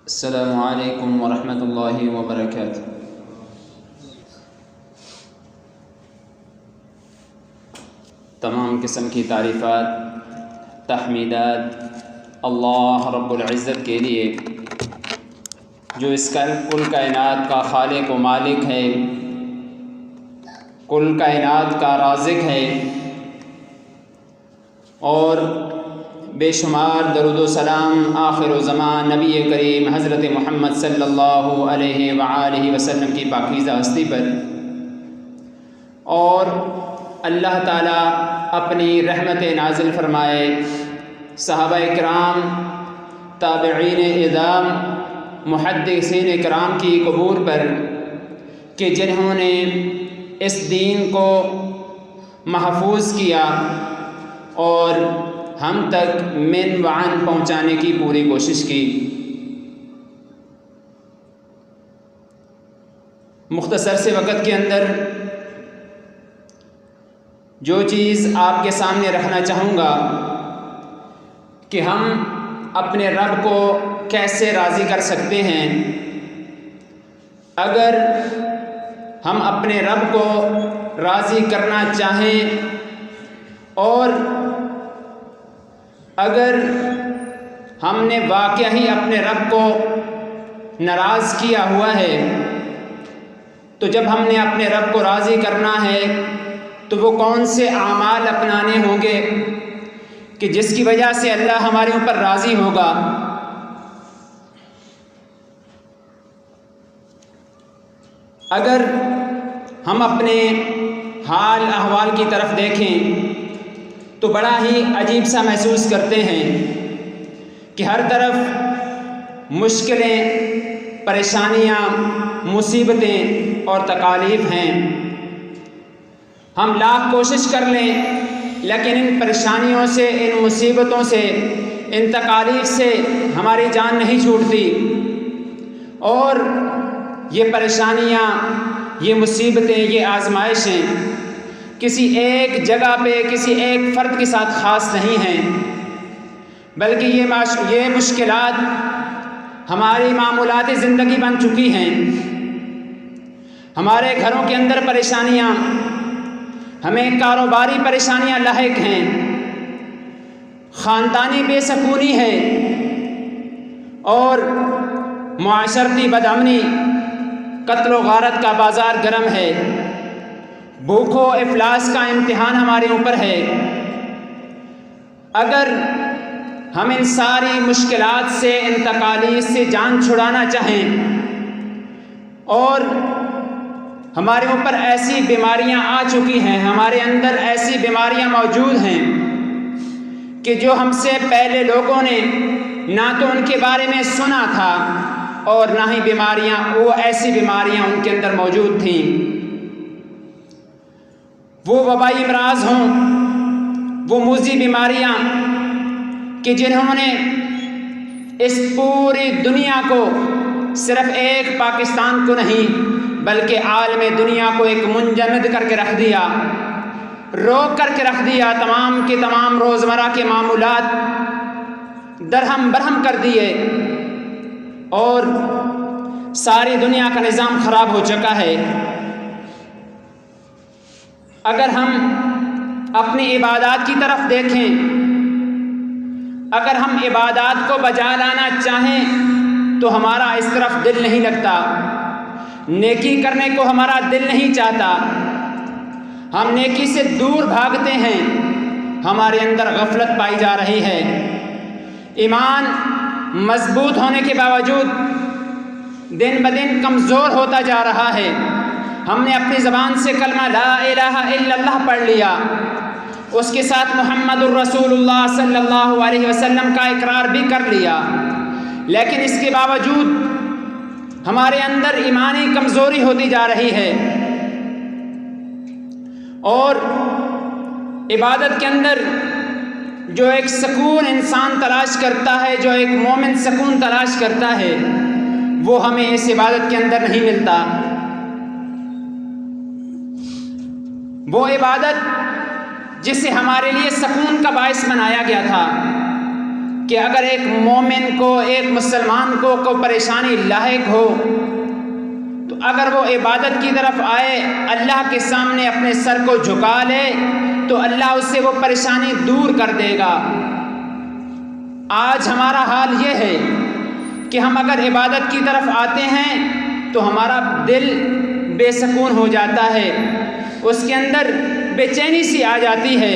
السلام علیکم ورحمۃ اللہ وبرکاتہ۔ تمام قسم کی تعریفات، تحمیدات اللہ رب العزت کے لیے جو اس کل کائنات کا خالق و مالک ہے، کل کائنات کا رازق ہے، اور بے شمار درود و سلام آخر و زمان نبی کریم حضرت محمد صلی اللہ علیہ وآلہ وسلم کی پاکیزہ ہستی پر، اور اللہ تعالیٰ اپنی رحمت نازل فرمائے صحابہ کرام، تابعین اعظام، محدثین کرام کی قبور پر کہ جنہوں نے اس دین کو محفوظ کیا اور ہم تک من وعن پہنچانے کی پوری کوشش کی۔ مختصر سے وقت کے اندر جو چیز آپ کے سامنے رکھنا چاہوں گا کہ ہم اپنے رب کو کیسے راضی کر سکتے ہیں۔ اگر ہم اپنے رب کو راضی کرنا چاہیں اور اگر ہم نے واقعہ ہی اپنے رب کو ناراض کیا ہوا ہے، تو جب ہم نے اپنے رب کو راضی کرنا ہے تو وہ کون سے اعمال اپنانے ہوں گے کہ جس کی وجہ سے اللہ ہمارے اوپر راضی ہوگا۔ اگر ہم اپنے حال احوال کی طرف دیکھیں تو بڑا ہی عجیب سا محسوس کرتے ہیں کہ ہر طرف مشکلیں، پریشانیاں، مصیبتیں اور تکالیف ہیں۔ ہم لاکھ کوشش کر لیں لیکن ان پریشانیوں سے، ان مصیبتوں سے، ان تکالیف سے ہماری جان نہیں چھوٹتی، اور یہ پریشانیاں، یہ مصیبتیں، یہ آزمائشیں کسی ایک جگہ پہ، کسی ایک فرد کے ساتھ خاص نہیں ہیں، بلکہ یہ مشکلات ہماری معمولات زندگی بن چکی ہیں۔ ہمارے گھروں کے اندر پریشانیاں، ہمیں کاروباری پریشانیاں لاحق ہیں، خاندانی بے سکونی ہے، اور معاشرتی بدامنی، قتل و غارت کا بازار گرم ہے، بھوک و افلاس کا امتحان ہمارے اوپر ہے۔ اگر ہم ان ساری مشکلات سے، ان تکالیف سے جان چھڑانا چاہیں اور ہمارے اوپر ایسی بیماریاں آ چکی ہیں، ہمارے اندر ایسی بیماریاں موجود ہیں کہ جو ہم سے پہلے لوگوں نے نہ تو ان کے بارے میں سنا تھا اور نہ ہی وہ ایسی بیماریاں ان کے اندر موجود تھیں۔ وہ وبائی امراض ہوں، وہ موذی بیماریاں کہ جنہوں نے اس پوری دنیا کو، صرف ایک پاکستان کو نہیں بلکہ عالم دنیا کو ایک منجمد کر کے رکھ دیا، روک کر کے رکھ دیا، تمام کے تمام روزمرہ کے معمولات درہم برہم کر دیے، اور ساری دنیا کا نظام خراب ہو چکا ہے۔ اگر ہم اپنی عبادات کی طرف دیکھیں، اگر ہم عبادات کو بجا لانا چاہیں تو ہمارا اس طرف دل نہیں لگتا، نیکی کرنے کو ہمارا دل نہیں چاہتا، ہم نیکی سے دور بھاگتے ہیں، ہمارے اندر غفلت پائی جا رہی ہے۔ ایمان مضبوط ہونے کے باوجود دن بدن کمزور ہوتا جا رہا ہے۔ ہم نے اپنی زبان سے کلمہ لا الہ الا اللہ پڑھ لیا، اس کے ساتھ محمد الرسول اللہ صلی اللہ علیہ وسلم کا اقرار بھی کر لیا، لیکن اس کے باوجود ہمارے اندر ایمانی کمزوری ہوتی جا رہی ہے، اور عبادت کے اندر جو ایک سکون انسان تلاش کرتا ہے، جو ایک مومن سکون تلاش کرتا ہے، وہ ہمیں اس عبادت کے اندر نہیں ملتا۔ وہ عبادت جسے ہمارے لیے سکون کا باعث بنایا گیا تھا کہ اگر ایک مومن کو، ایک مسلمان کو کوئی پریشانی لاحق ہو تو اگر وہ عبادت کی طرف آئے، اللہ کے سامنے اپنے سر کو جھکا لے تو اللہ اس سے وہ پریشانی دور کر دے گا۔ آج ہمارا حال یہ ہے کہ ہم اگر عبادت کی طرف آتے ہیں تو ہمارا دل بے سکون ہو جاتا ہے، اس کے اندر بے چینی سی آ جاتی ہے۔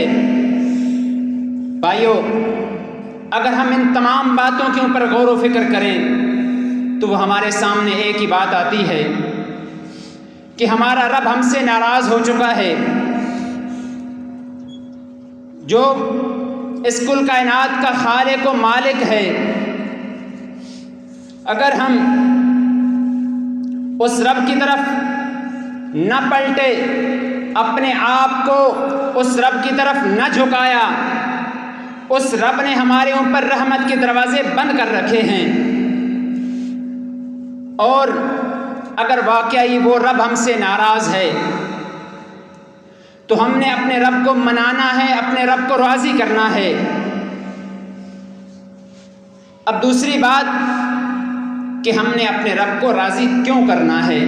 بھائیو، اگر ہم ان تمام باتوں کے اوپر غور و فکر کریں تو وہ ہمارے سامنے ایک ہی بات آتی ہے کہ ہمارا رب ہم سے ناراض ہو چکا ہے، جو اس کل کائنات کا خالق و مالک ہے۔ اگر ہم اس رب کی طرف نہ پلٹے، اپنے آپ کو اس رب کی طرف نہ جھکایا، اس رب نے ہمارے اوپر رحمت کے دروازے بند کر رکھے ہیں، اور اگر واقعی وہ رب ہم سے ناراض ہے تو ہم نے اپنے رب کو منانا ہے، اپنے رب کو راضی کرنا ہے۔ اب دوسری بات کہ ہم نے اپنے رب کو راضی کیوں کرنا ہے؟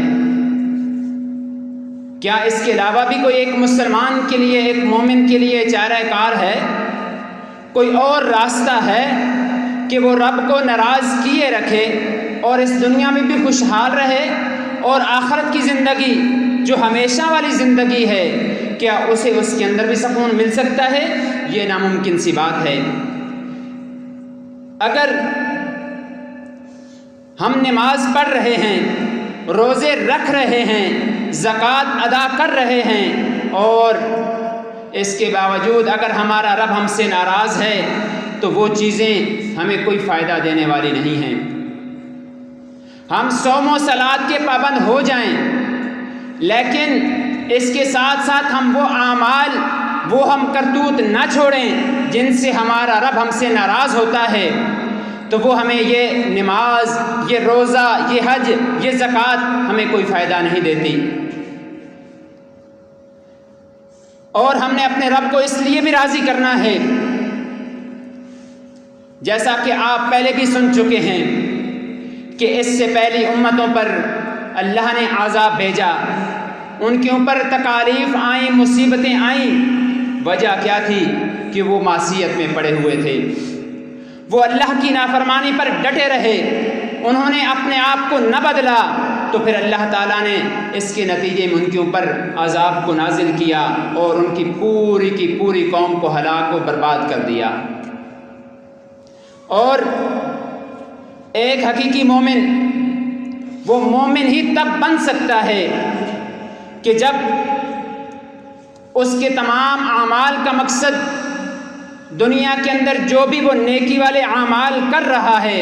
کیا اس کے علاوہ بھی کوئی ایک مسلمان کے لیے، ایک مومن کے لیے چارہ کار ہے؟ کوئی اور راستہ ہے کہ وہ رب کو ناراض کیے رکھے اور اس دنیا میں بھی خوشحال رہے، اور آخرت کی زندگی جو ہمیشہ والی زندگی ہے، کیا اسے اس کے اندر بھی سکون مل سکتا ہے؟ یہ ناممکن سی بات ہے۔ اگر ہم نماز پڑھ رہے ہیں، روزے رکھ رہے ہیں، زکوٰۃ ادا کر رہے ہیں، اور اس کے باوجود اگر ہمارا رب ہم سے ناراض ہے تو وہ چیزیں ہمیں کوئی فائدہ دینے والی نہیں ہیں۔ ہم صوم و صلات کے پابند ہو جائیں، لیکن اس کے ساتھ ساتھ ہم وہ اعمال، وہ ہم کرتوت نہ چھوڑیں جن سے ہمارا رب ہم سے ناراض ہوتا ہے، تو وہ ہمیں یہ نماز، یہ روزہ، یہ حج، یہ زکوٰۃ ہمیں کوئی فائدہ نہیں دیتی۔ اور ہم نے اپنے رب کو اس لیے بھی راضی کرنا ہے، جیسا کہ آپ پہلے بھی سن چکے ہیں کہ اس سے پہلی امتوں پر اللہ نے عذاب بھیجا، ان کے اوپر تکالیف آئیں، مصیبتیں آئیں۔ وجہ کیا تھی؟ کہ وہ معصیت میں پڑے ہوئے تھے، وہ اللہ کی نافرمانی پر ڈٹے رہے، انہوں نے اپنے آپ کو نہ بدلا، تو پھر اللہ تعالیٰ نے اس کے نتیجے میں ان کے اوپر عذاب کو نازل کیا اور ان کی پوری قوم کو ہلاک و برباد کر دیا۔ اور ایک حقیقی مومن، وہ مومن ہی تب بن سکتا ہے کہ جب اس کے تمام اعمال کا مقصد دنیا کے اندر جو بھی وہ نیکی والے اعمال کر رہا ہے،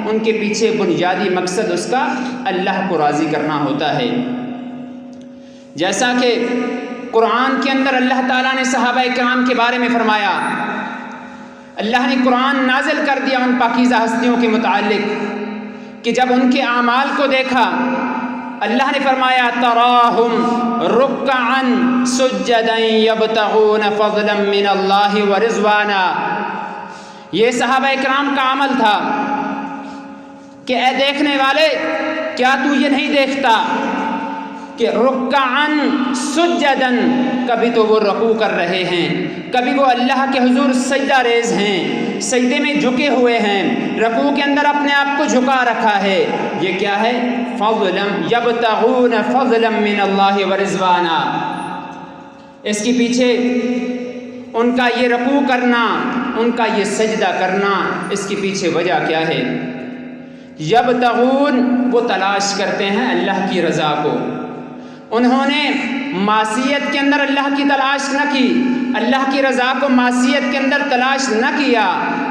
ان کے پیچھے بنیادی مقصد اس کا اللہ کو راضی کرنا ہوتا ہے۔ جیسا کہ قرآن کے اندر اللہ تعالیٰ نے صحابہ کرام کے بارے میں فرمایا، اللہ نے قرآن نازل کر دیا ان پاکیزہ ہستیوں کے متعلق کہ جب ان کے اعمال کو دیکھا، اللہ نے فرمایا تراہم رکعا سجدا یبتغون فضلا من اللہ ورضوانا۔ یہ صحابہ کرام کا عمل تھا کہ اے دیکھنے والے، کیا تو یہ نہیں دیکھتا کہ رکعا سجدا، کبھی تو وہ رکوع کر رہے ہیں، کبھی وہ اللہ کے حضور سجدہ ریز ہیں، سجدے میں جھکے ہوئے ہیں، رکوع کے اندر اپنے آپ کو جھکا رکھا ہے۔ یہ کیا ہے؟ فضلا یبتغون فضلا من اللہ ورضوانا۔ اس کے پیچھے ان کا یہ رکوع کرنا، ان کا یہ سجدہ کرنا، اس کے پیچھے وجہ کیا ہے؟ یبتغون، وہ تلاش کرتے ہیں اللہ کی رضا کو۔ انہوں نے معصیت کے اندر اللہ کی تلاش نہ کی، اللہ کی رضا کو معصیت کے اندر تلاش نہ کیا۔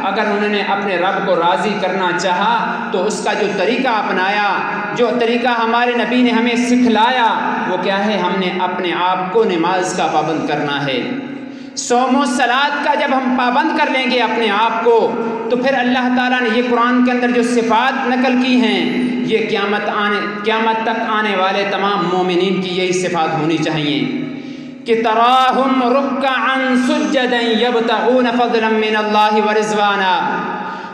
اگر انہوں نے اپنے رب کو راضی کرنا چاہا تو اس کا جو طریقہ اپنایا، جو طریقہ ہمارے نبی نے ہمیں سکھلایا، وہ کیا ہے؟ ہم نے اپنے آپ کو نماز کا پابند کرنا ہے۔ صوم و صلات کا جب ہم پابند کر لیں گے اپنے آپ کو، تو پھر اللہ تعالیٰ نے یہ قرآن کے اندر جو صفات نقل کی ہیں، یہ قیامت تک آنے والے تمام مومنین کی یہی صفات ہونی چاہیے کہ تراہم رکعا سجدا یبتغون فضلا من اللہ ورضوانا۔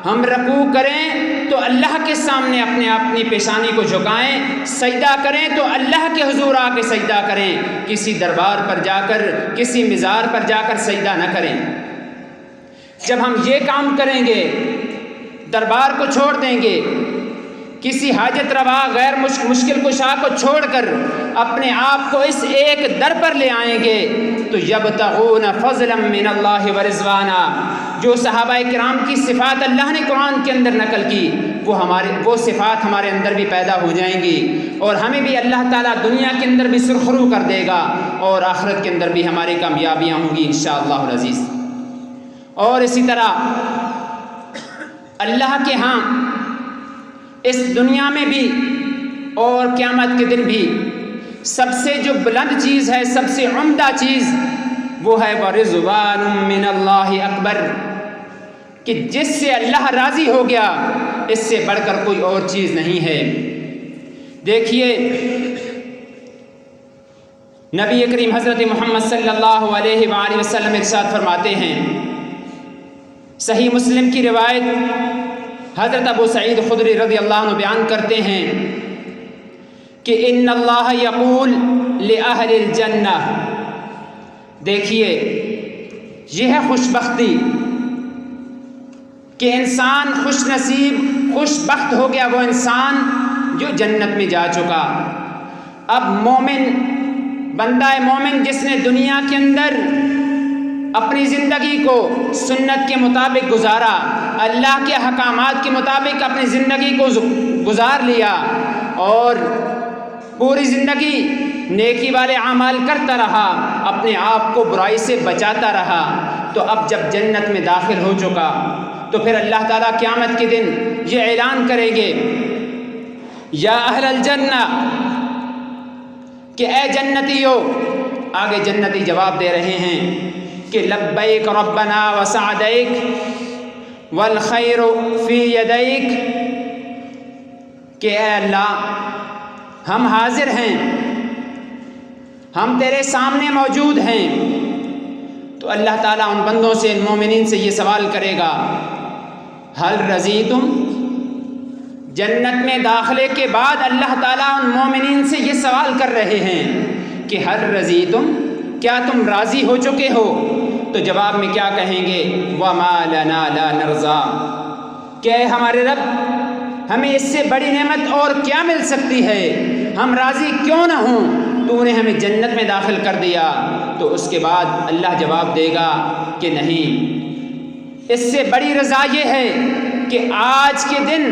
ہم رکوع کریں تو اللہ کے سامنے اپنی پیشانی کو جھکائیں، سجدہ کریں تو اللہ کے حضور آ کے سجدہ کریں، کسی دربار پر جا کر، کسی مزار پر جا کر سجدہ نہ کریں۔ جب ہم یہ کام کریں گے، دربار کو چھوڑ دیں گے، کسی حاجت روا غیر مشکل کشا کو چھوڑ کر اپنے آپ کو اس ایک در پر لے آئیں گے تو یبتغون فضلا من اللہ ورضوانا، جو صحابہ کرام کی صفات اللہ نے قرآن کے اندر نقل کی وہ صفات ہمارے اندر بھی پیدا ہو جائیں گی، اور ہمیں بھی اللہ تعالیٰ دنیا کے اندر بھی سرخرو کر دے گا اور آخرت کے اندر بھی ہماری کامیابیاں ہوں گی انشاءاللہ العزیز۔ اور اسی طرح اللہ کے ہاں اس دنیا میں بھی اور قیامت کے دن بھی سب سے جو بلند چیز ہے، سب سے عمدہ چیز وہ ہے وَرِضْوَانٌ مِّنَ اللَّهِ اکبر، کہ جس سے اللہ راضی ہو گیا اس سے بڑھ کر کوئی اور چیز نہیں ہے۔ دیکھیے نبی کریم حضرت محمد صلی اللہ علیہ وآلہ وسلم ارشاد فرماتے ہیں، صحیح مسلم کی روایت حضرت ابو سعید خدری رضی اللہ عنہ بیان کرتے ہیں کہ ان اللہ یقول لأہل الجنہ، دیکھیے یہ ہے خوش بختی کہ انسان خوش نصیب خوش بخت ہو گیا وہ انسان جو جنت میں جا چکا۔ اب مومن بندہ مومن جس نے دنیا کے اندر اپنی زندگی کو سنت کے مطابق گزارا، اللہ کے احکامات کے مطابق اپنی زندگی کو گزار لیا اور پوری زندگی نیکی والے اعمال کرتا رہا، اپنے آپ کو برائی سے بچاتا رہا، تو اب جب جنت میں داخل ہو چکا تو پھر اللہ تعالیٰ قیامت کے دن یہ اعلان کریں گے یا اہل الجنہ، کہ اے جنتیو، آگے جنتی جواب دے رہے ہیں کہ لبیک ربنا وسعدیک والخیر فی یدیک، کہ اے اللہ ہم حاضر ہیں، ہم تیرے سامنے موجود ہیں۔ تو اللہ تعالیٰ ان بندوں سے، ان مومنین سے یہ سوال کرے گا حل رضیتم، جنت میں داخلے کے بعد اللہ تعالیٰ ان مومنین سے یہ سوال کر رہے ہیں کہ حل رضیتم، کیا تم راضی ہو چکے ہو؟ تو جواب میں کیا کہیں گے؟ وما لنا لا نرضى، کہ اے ہمارے رب ہمیں اس سے بڑی نعمت اور کیا مل سکتی ہے، ہم راضی کیوں نہ ہوں، تو نے ہمیں جنت میں داخل کر دیا۔ تو اس کے بعد اللہ جواب دے گا کہ نہیں، اس سے بڑی رضا یہ ہے کہ آج کے دن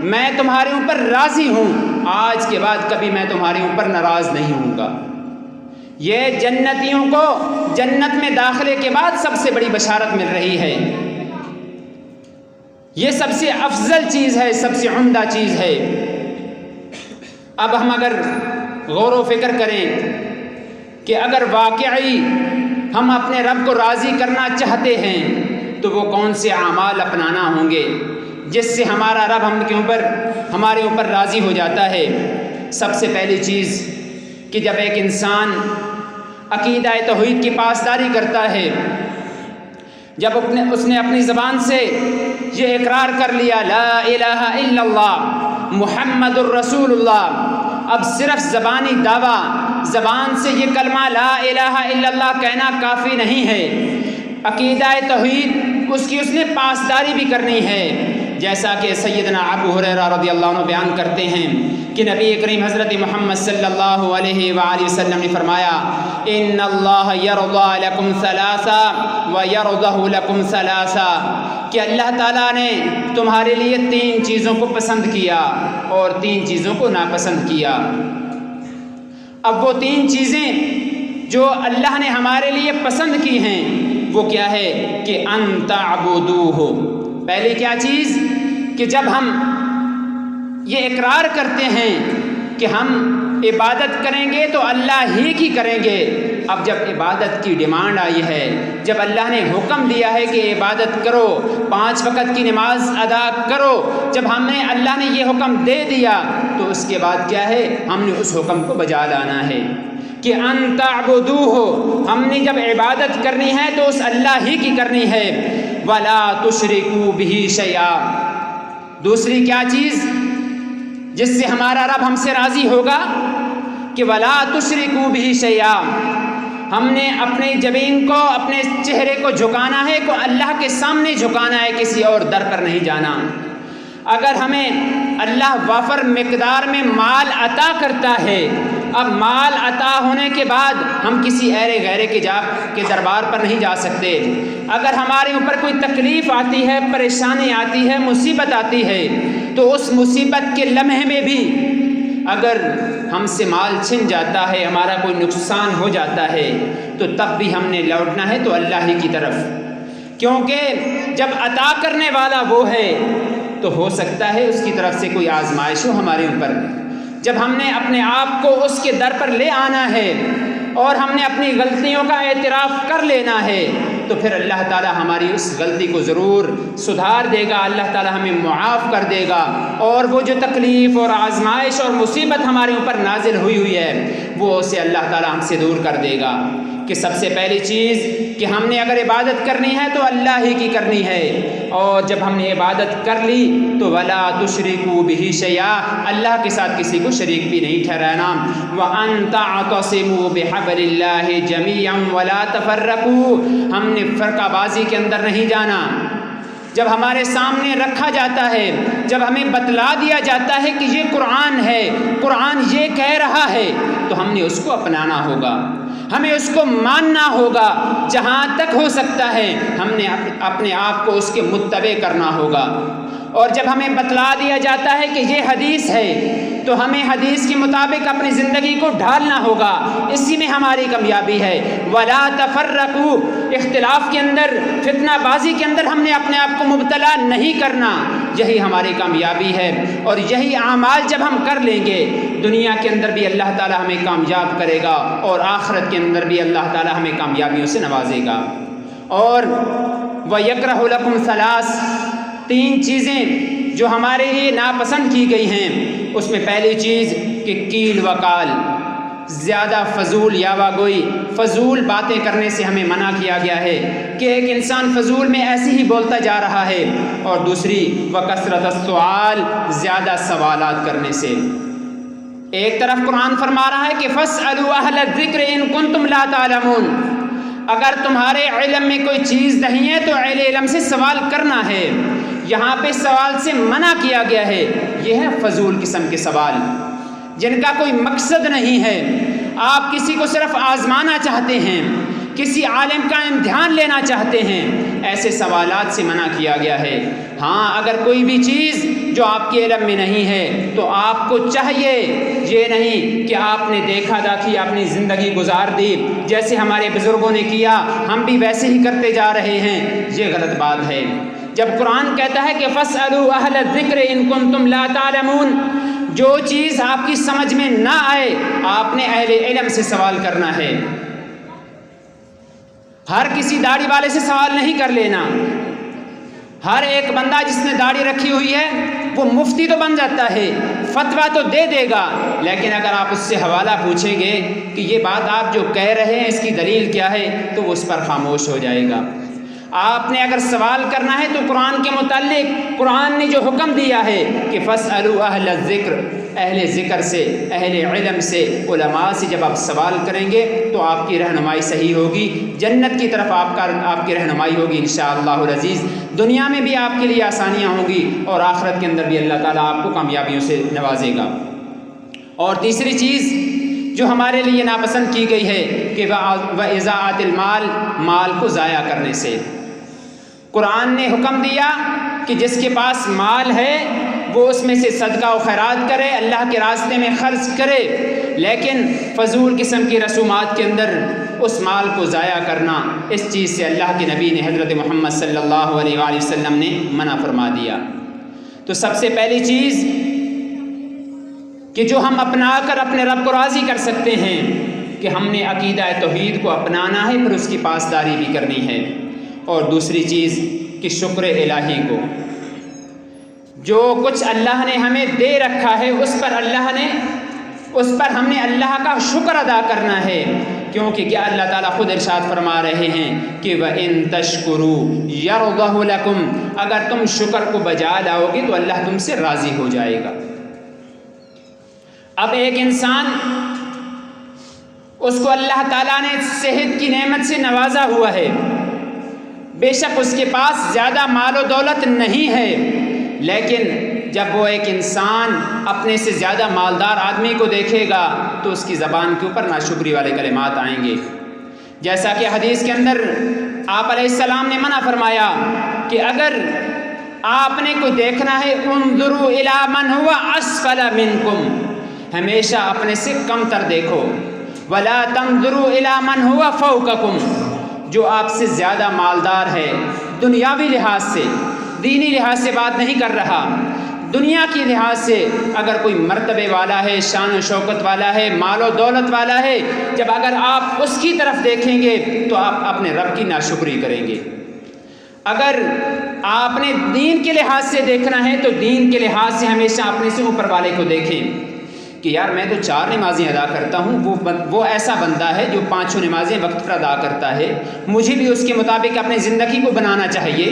میں تمہارے اوپر راضی ہوں، آج کے بعد کبھی میں تمہارے اوپر ناراض نہیں ہوں گا۔ یہ جنتیوں کو جنت میں داخلے کے بعد سب سے بڑی بشارت مل رہی ہے، یہ سب سے افضل چیز ہے، سب سے عمدہ چیز ہے۔ اب ہم اگر غور و فکر کریں کہ اگر واقعی ہم اپنے رب کو راضی کرنا چاہتے ہیں تو وہ کون سے اعمال اپنانا ہوں گے جس سے ہمارا رب ہمارے اوپر راضی ہو جاتا ہے۔ سب سے پہلی چیز کہ جب ایک انسان عقیدہ توحید کی پاسداری کرتا ہے، جب اس نے اپنی زبان سے یہ اقرار کر لیا لا الہ الا اللہ محمد الرسول اللہ، اب صرف زبانی دعویٰ، زبان سے یہ کلمہ لا الہ الا اللہ کہنا کافی نہیں ہے، عقیدہ توحید اس نے پاسداری بھی کرنی ہے۔ جیسا کہ سیدنا ابو ہریرہ رضی اللہ عنہ بیان کرتے ہیں کہ نبی کریم حضرت محمد صلی اللہ علیہ وآلہ وسلم نے فرمایا ان اللہ یرضی لکم ثلاثا ویرضہ لکم ثلاثا، کہ اللہ تعالیٰ نے تمہارے لیے 3 چیزوں کو پسند کیا اور 3 چیزوں کو ناپسند کیا۔ اب وہ 3 چیزیں جو اللہ نے ہمارے لیے پسند کی ہیں وہ کیا ہے کہ ان تعبدوہ، پہلی کیا چیز کہ جب ہم یہ اقرار کرتے ہیں کہ ہم عبادت کریں گے تو اللہ ہی کی کریں گے، اب جب عبادت کی ڈیمانڈ آئی ہے، جب اللہ نے حکم دیا ہے کہ عبادت کرو، 5 وقت کی نماز ادا کرو، جب اللہ نے یہ حکم دے دیا تو اس کے بعد کیا ہے، ہم نے اس حکم کو بجا لانا ہے کہ ان تعبدوہ، ہم نے جب عبادت کرنی ہے تو اس اللہ ہی کی کرنی ہے۔ ولا تشرکوا بہ شیئا۔ دوسری کیا چیز جس سے ہمارا رب ہم سے راضی ہوگا کہ ولا تشرکوا بہ شیئا، ہم نے اپنے جبین کو، اپنے چہرے کو جھکانا ہے، کو اللہ کے سامنے جھکانا ہے، کسی اور در پر نہیں جانا۔ اگر ہمیں اللہ وافر مقدار میں مال عطا کرتا ہے، اب مال عطا ہونے کے بعد ہم کسی غیرے کے دربار پر نہیں جا سکتے۔ اگر ہمارے اوپر کوئی تکلیف آتی ہے، پریشانی آتی ہے، مصیبت آتی ہے، تو اس مصیبت کے لمحے میں بھی اگر ہم سے مال چھن جاتا ہے، ہمارا کوئی نقصان ہو جاتا ہے، تو تب بھی ہم نے لوٹنا ہے تو اللہ ہی کی طرف، کیونکہ جب عطا کرنے والا وہ ہے تو ہو سکتا ہے اس کی طرف سے کوئی آزمائش ہو ہمارے اوپر۔ جب ہم نے اپنے آپ کو اس کے در پر لے آنا ہے اور ہم نے اپنی غلطیوں کا اعتراف کر لینا ہے، تو پھر اللہ تعالی ہماری اس غلطی کو ضرور سدھار دے گا، اللہ تعالی ہمیں معاف کر دے گا، اور وہ جو تکلیف اور آزمائش اور مصیبت ہمارے اوپر نازل ہوئی ہے وہ اسے اللہ تعالی ہم سے دور کر دے گا۔ کہ سب سے پہلی چیز کہ ہم نے اگر عبادت کرنی ہے تو اللہ ہی کی کرنی ہے، اور جب ہم نے عبادت کر لی تو ولا تشرکوا بہ شیئا، اللہ کے ساتھ کسی کو شریک بھی نہیں ٹھہرانا۔ وَأَن تَعْتَصِمُوا بِحَبْلِ اللَّهِ جَمِيعًا وَلَا تَفَرَّقُوا، ہم نے فرقہ بازی کے اندر نہیں جانا۔ جب ہمارے سامنے رکھا جاتا ہے، جب ہمیں بتلا دیا جاتا ہے کہ یہ قرآن ہے، قرآن یہ کہہ رہا ہے، تو ہم نے اس کو اپنانا ہوگا، ہمیں اس کو ماننا ہوگا، جہاں تک ہو سکتا ہے ہم نے اپنے آپ کو اس کے متبع کرنا ہوگا۔ اور جب ہمیں بتلا دیا جاتا ہے کہ یہ حدیث ہے تو ہمیں حدیث کے مطابق اپنی زندگی کو ڈھالنا ہوگا، اسی میں ہماری کامیابی ہے۔ ولا تفرقوا، اختلاف کے اندر، فتنہ بازی کے اندر ہم نے اپنے آپ کو مبتلا نہیں کرنا، یہی ہماری کامیابی ہے۔ اور یہی اعمال جب ہم کر لیں گے، دنیا کے اندر بھی اللہ تعالی ہمیں کامیاب کرے گا اور آخرت کے اندر بھی اللہ تعالی ہمیں کامیابیوں سے نوازے گا۔ اور وَيَكْرَهُ لَكُمْ ثَلَاث، تین چیزیں جو ہمارے لیے ناپسند کی گئی ہیں، اس میں پہلی چیز کہ کیل وکال، زیادہ فضول یاوہ گوئی، فضول باتیں کرنے سے ہمیں منع کیا گیا ہے کہ ایک انسان فضول میں ایسے ہی بولتا جا رہا ہے۔ اور دوسری وکثرت السؤال، زیادہ سوالات کرنے سے۔ ایک طرف قرآن فرما رہا ہے کہ فاسألوا اہل الذکر ان کنتم لا تعلمون، اگر تمہارے علم میں کوئی چیز نہیں ہے تو اہل علم سے سوال کرنا ہے۔ یہاں پہ سوال سے منع کیا گیا ہے، یہ ہے فضول قسم کے سوال جن کا کوئی مقصد نہیں ہے، آپ کسی کو صرف آزمانا چاہتے ہیں، کسی عالم کا امتحان لینا چاہتے ہیں، ایسے سوالات سے منع کیا گیا ہے۔ ہاں اگر کوئی بھی چیز جو آپ کے علم میں نہیں ہے تو آپ کو چاہیے یہ نہیں کہ آپ نے دیکھا دیکھی اپنی زندگی گزار دی، جیسے ہمارے بزرگوں نے کیا ہم بھی ویسے ہی کرتے جا رہے ہیں، یہ غلط بات ہے۔ جب قرآن کہتا ہے کہ فاسألوا اہل الذکر ان کنتم لا تعلمون، جو چیز آپ کی سمجھ میں نہ آئے آپ نے اہل علم سے سوال کرنا ہے۔ ہر کسی داڑھی والے سے سوال نہیں کر لینا۔ ہر ایک بندہ جس نے داڑھی رکھی ہوئی ہے وہ مفتی تو بن جاتا ہے، فتویٰ تو دے دے گا، لیکن اگر آپ اس سے حوالہ پوچھیں گے کہ یہ بات آپ جو کہہ رہے ہیں اس کی دلیل کیا ہے، تو وہ اس پر خاموش ہو جائے گا۔ آپ نے اگر سوال کرنا ہے تو قرآن کے متعلق قرآن نے جو حکم دیا ہے کہ فاسألوا اہل الذکر، اہل ذکر سے، اہل علم سے، علماء سے جب آپ سوال کریں گے تو آپ کی رہنمائی صحیح ہوگی، جنت کی طرف آپ کی رہنمائی ہوگی انشاءاللہ العزیز۔ دنیا میں بھی آپ کے لیے آسانیاں ہوں گی اور آخرت کے اندر بھی اللہ تعالیٰ آپ کو کامیابیوں سے نوازے گا۔ اور تیسری چیز جو ہمارے لیے ناپسند کی گئی ہے کہ وَإِضَاعَةِ الْمَالِ، مال کو ضائع کرنے سے۔ قرآن نے حکم دیا کہ جس کے پاس مال ہے وہ اس میں سے صدقہ و خیرات کرے، اللہ کے راستے میں خرچ کرے، لیکن فضول قسم کی رسومات کے اندر اس مال کو ضائع کرنا، اس چیز سے اللہ کے نبی نے حضرت محمد صلی اللہ علیہ وآلہ وسلم نے منع فرما دیا۔ تو سب سے پہلی چیز کہ جو ہم اپنا کر اپنے رب کو راضی کر سکتے ہیں کہ ہم نے عقیدہ توحید کو اپنانا ہے، پھر اس کی پاسداری بھی کرنی ہے۔ اور دوسری چیز کہ شکر الہی کو، جو کچھ اللہ نے ہمیں دے رکھا ہے اس پر اللہ نے اس پر ہم نے اللہ کا شکر ادا کرنا ہے، کیونکہ کیا اللہ تعالیٰ خود ارشاد فرما رہے ہیں کہ وَإِن تَشْكُرُوا يَرْضَهُ لَكُمْ، اگر تم شکر کو بجا لاؤ گے تو اللہ تم سے راضی ہو جائے گا۔ اب ایک انسان، اس کو اللہ تعالیٰ نے صحت کی نعمت سے نوازا ہوا ہے، بے شک اس کے پاس زیادہ مال و دولت نہیں ہے، لیکن جب وہ ایک انسان اپنے سے زیادہ مالدار آدمی کو دیکھے گا تو اس کی زبان کے اوپر ناشکری والے کلمات آئیں گے، جیسا کہ حدیث کے اندر آپ علیہ السلام نے منع فرمایا کہ اگر آپ نے کوئی دیکھنا ہے انظروا الی من هو اسفل منکم، ہمیشہ اپنے سے کم تر دیکھو، ولا تنظروا الی من هو فوقکم، جو آپ سے زیادہ مالدار ہے، دنیاوی لحاظ سے، دینی لحاظ سے بات نہیں کر رہا، دنیا کی لحاظ سے اگر کوئی مرتبے والا ہے، شان و شوکت والا ہے، مال و دولت والا ہے، جب اگر آپ اس کی طرف دیکھیں گے تو آپ اپنے رب کی ناشکری کریں گے۔ اگر آپ نے دین کے لحاظ سے دیکھنا ہے تو دین کے لحاظ سے ہمیشہ اپنے سے اوپر والے کو دیکھیں کہ یار میں تو 4 نمازیں ادا کرتا ہوں، وہ ایسا بندہ ہے جو 5 نمازیں وقت پر ادا کرتا ہے، مجھے بھی اس کے مطابق اپنی زندگی کو بنانا چاہیے۔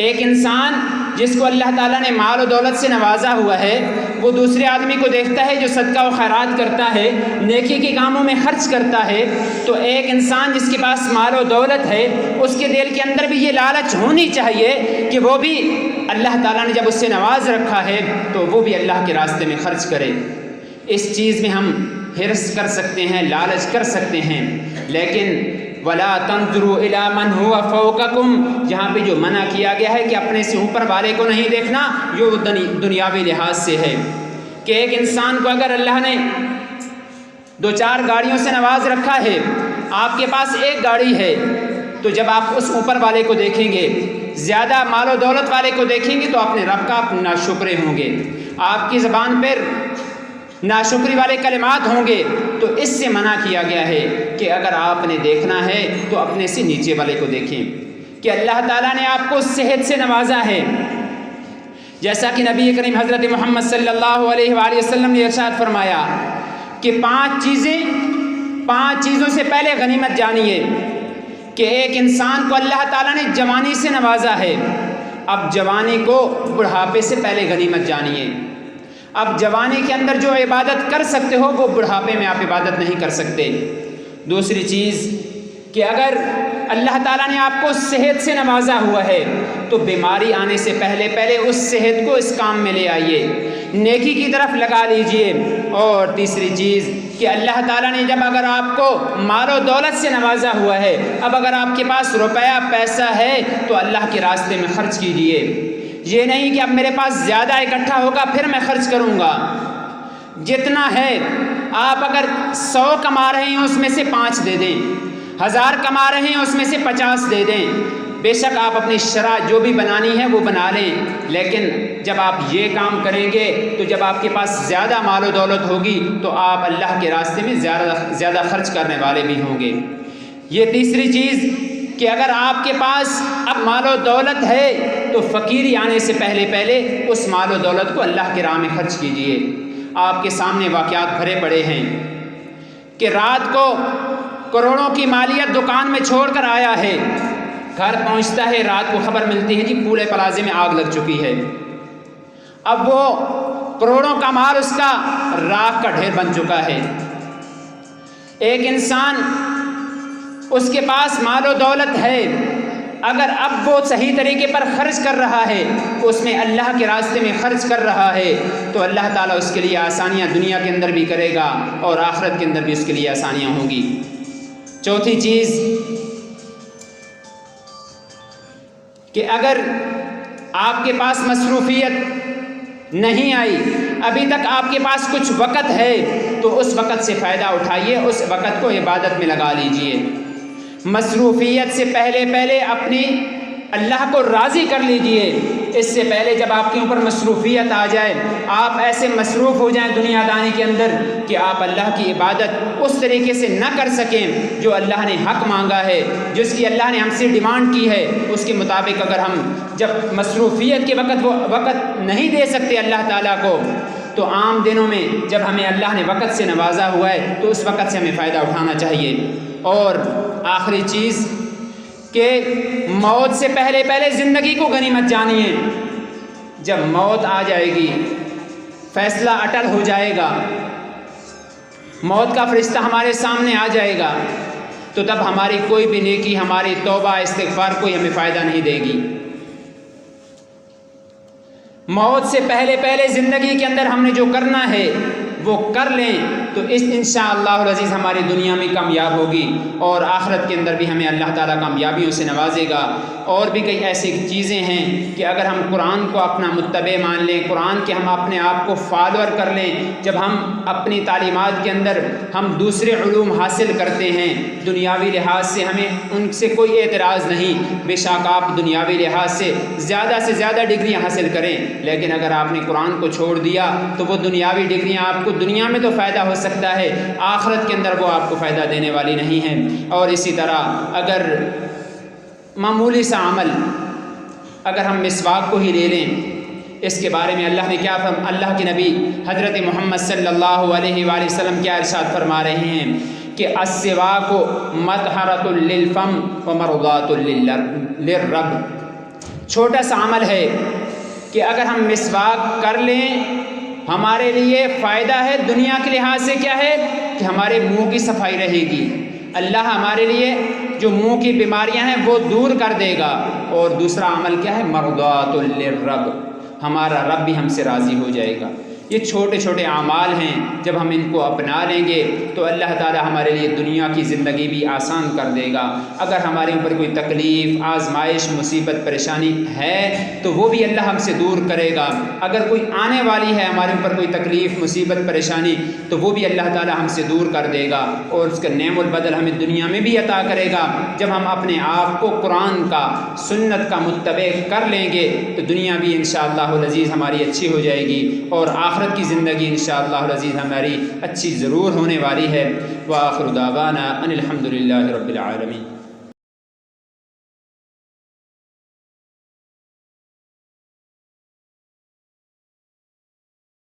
ایک انسان جس کو اللہ تعالیٰ نے مال و دولت سے نوازا ہوا ہے، وہ دوسرے آدمی کو دیکھتا ہے جو صدقہ و خیرات کرتا ہے، نیکی کے کاموں میں خرچ کرتا ہے، تو ایک انسان جس کے پاس مال و دولت ہے اس کے دل کے اندر بھی یہ لالچ ہونی چاہیے کہ وہ بھی اللہ تعالیٰ نے جب اس سے نواز رکھا ہے تو وہ بھی اللہ کے راستے میں خرچ کرے۔ اس چیز میں ہم حرص کر سکتے ہیں، لالچ کر سکتے ہیں، لیکن وَلَا تَنظُرُوا إِلَىٰ مَنْ هُوَ فَوْقَكُمْ، جہاں پہ جو منع کیا گیا ہے کہ اپنے سے اوپر والے کو نہیں دیکھنا، یہ دنیاوی لحاظ سے ہے کہ ایک انسان کو اگر اللہ نے 2-4 گاڑیوں سے نواز رکھا ہے، آپ کے پاس ایک گاڑی ہے، تو جب آپ اس اوپر والے کو دیکھیں گے، زیادہ مال و دولت والے کو دیکھیں گے تو اپنے رب کا ناشکرے ہوں گے، آپ کی زبان پر ناشکری والے کلمات ہوں گے۔ تو اس سے منع کیا گیا ہے کہ اگر آپ نے دیکھنا ہے تو اپنے سے نیچے والے کو دیکھیں، کہ اللہ تعالیٰ نے آپ کو صحت سے نوازا ہے، جیسا کہ نبی کریم حضرت محمد صلی اللہ علیہ وآلہ وسلم نے ارشاد فرمایا کہ 5 چیزوں سے پہلے غنیمت جانیے کہ ایک انسان کو اللہ تعالیٰ نے جوانی سے نوازا ہے، اب جوانی کو بڑھاپے سے پہلے غنیمت جانیے۔ اب جوانی کے اندر جو عبادت کر سکتے ہو وہ بڑھاپے میں آپ عبادت نہیں کر سکتے۔ دوسری چیز کہ اگر اللہ تعالیٰ نے آپ کو صحت سے نوازا ہوا ہے تو بیماری آنے سے پہلے اس صحت کو اس کام میں لے آئیے، نیکی کی طرف لگا لیجئے۔ اور تیسری چیز کہ اللہ تعالیٰ نے جب اگر آپ کو مال و دولت سے نوازا ہوا ہے، اب اگر آپ کے پاس روپیہ پیسہ ہے تو اللہ کے راستے میں خرچ کیجئے، یہ نہیں کہ اب میرے پاس زیادہ اکٹھا ہوگا پھر میں خرچ کروں گا۔ جتنا ہے آپ اگر 100 کما رہے ہیں اس میں سے 5 دے دیں، 1000 کما رہے ہیں اس میں سے 50 دے دیں، بے شک آپ اپنی شرح جو بھی بنانی ہے وہ بنا لیں، لیکن جب آپ یہ کام کریں گے تو جب آپ کے پاس زیادہ مال و دولت ہوگی تو آپ اللہ کے راستے میں زیادہ خرچ کرنے والے بھی ہوں گے۔ یہ تیسری چیز کہ اگر آپ کے پاس اب مال و دولت ہے تو فقیری آنے سے پہلے اس مال و دولت کو اللہ کے راہ میں خرچ کیجئے۔ آپ کے سامنے واقعات بھرے پڑے ہیں کہ رات کو کروڑوں کی مالیت دکان میں چھوڑ کر آیا ہے، گھر پہنچتا ہے، رات کو خبر ملتی ہے جی پورے پلازے میں آگ لگ چکی ہے۔ اب وہ کروڑوں کا مال اس کا راکھ کا ڈھیر بن چکا ہے۔ ایک انسان اس کے پاس مال و دولت ہے، اگر اب وہ صحیح طریقے پر خرچ کر رہا ہے، اس میں اللہ کے راستے میں خرچ کر رہا ہے، تو اللہ تعالیٰ اس کے لیے آسانیاں دنیا کے اندر بھی کرے گا اور آخرت کے اندر بھی اس کے لیے آسانیاں ہوں گی۔ چوتھی چیز کہ اگر آپ کے پاس مصروفیت نہیں آئی، ابھی تک آپ کے پاس کچھ وقت ہے تو اس وقت سے فائدہ اٹھائیے، اس وقت کو عبادت میں لگا لیجئے۔ مصروفیت سے پہلے اپنی اللہ کو راضی کر لیجئے۔ اس سے پہلے جب آپ کے اوپر مصروفیت آ جائے، آپ ایسے مصروف ہو جائیں دنیا دانی کے اندر کہ آپ اللہ کی عبادت اس طریقے سے نہ کر سکیں جو اللہ نے حق مانگا ہے، جس کی اللہ نے ہم سے ڈیمانڈ کی ہے، اس کے مطابق اگر ہم جب مصروفیت کے وقت وہ وقت نہیں دے سکتے اللہ تعالیٰ کو، تو عام دنوں میں جب ہمیں اللہ نے وقت سے نوازا ہوا ہے تو اس وقت سے ہمیں فائدہ اٹھانا چاہیے۔ اور آخری چیز کہ موت سے پہلے پہلے زندگی کو غنیمت جانیے۔ جب موت آ جائے گی، فیصلہ اٹل ہو جائے گا، موت کا فرشتہ ہمارے سامنے آ جائے گا، تو تب ہماری کوئی بھی نیکی، ہماری توبہ استغفار کوئی ہمیں فائدہ نہیں دے گی۔ موت سے پہلے پہلے زندگی کے اندر ہم نے جو کرنا ہے وہ کر لیں تو اس انشاءاللہ العزیز ہماری دنیا میں کامیاب ہوگی، اور آخرت کے اندر بھی ہمیں اللہ تعالیٰ کامیابیوں سے نوازے گا۔ اور بھی کئی ایسی چیزیں ہیں کہ اگر ہم قرآن کو اپنا متبع مان لیں، قرآن کے ہم اپنے آپ کو فالوور کر لیں، جب ہم اپنی تعلیمات کے اندر ہم دوسرے علوم حاصل کرتے ہیں، دنیاوی لحاظ سے ہمیں ان سے کوئی اعتراض نہیں، بے شک آپ دنیاوی لحاظ سے زیادہ ڈگریاں حاصل کریں، لیکن اگر آپ نے قرآن کو چھوڑ دیا تو وہ دنیاوی ڈگریاں آپ کو دنیا میں تو فائدہ ہو سکتا ہے، آخرت کے اندر وہ آپ کو فائدہ دینے والی نہیں ہیں۔ اور اسی طرح اگر معمولی سا عمل، اگر ہم مسواک کو ہی لے لیں، اس کے بارے میں اللہ کے نبی حضرت محمد صلی اللہ علیہ وآلہ وسلم کیا ارشاد فرما رہے ہیں کہ السواک مطہرۃ للفم ومرضات للرب۔ چھوٹا سا عمل ہے کہ اگر ہم مسواک کر لیں ہمارے لیے فائدہ ہے، دنیا کے لحاظ سے کیا ہے کہ ہمارے منہ کی صفائی رہے گی، اللہ ہمارے لیے جو منہ کی بیماریاں ہیں وہ دور کر دے گا۔ اور دوسرا عمل کیا ہے؟ مرضات للرب، ہمارا رب بھی ہم سے راضی ہو جائے گا۔ یہ چھوٹے چھوٹے اعمال ہیں، جب ہم ان کو اپنا لیں گے تو اللہ تعالی ہمارے لیے دنیا کی زندگی بھی آسان کر دے گا۔ اگر ہمارے اوپر کوئی تکلیف، آزمائش، مصیبت، پریشانی ہے تو وہ بھی اللہ ہم سے دور کرے گا۔ اگر کوئی آنے والی ہے ہمارے اوپر کوئی تکلیف، مصیبت، پریشانی، تو وہ بھی اللہ تعالی ہم سے دور کر دے گا، اور اس کا نعم البدل ہمیں دنیا میں بھی عطا کرے گا۔ جب ہم اپنے آپ کو قرآن کا، سنت کا متبع کر لیں گے تو دنیا بھی انشاءاللہ العزیز ہماری اچھی ہو جائے گی، اور آخرت کی زندگی انشاءاللہ العزیز ہماری اچھی ضرور ہونے والی ہے۔ وآخر دعوانا ان الحمد للہ رب العالمین۔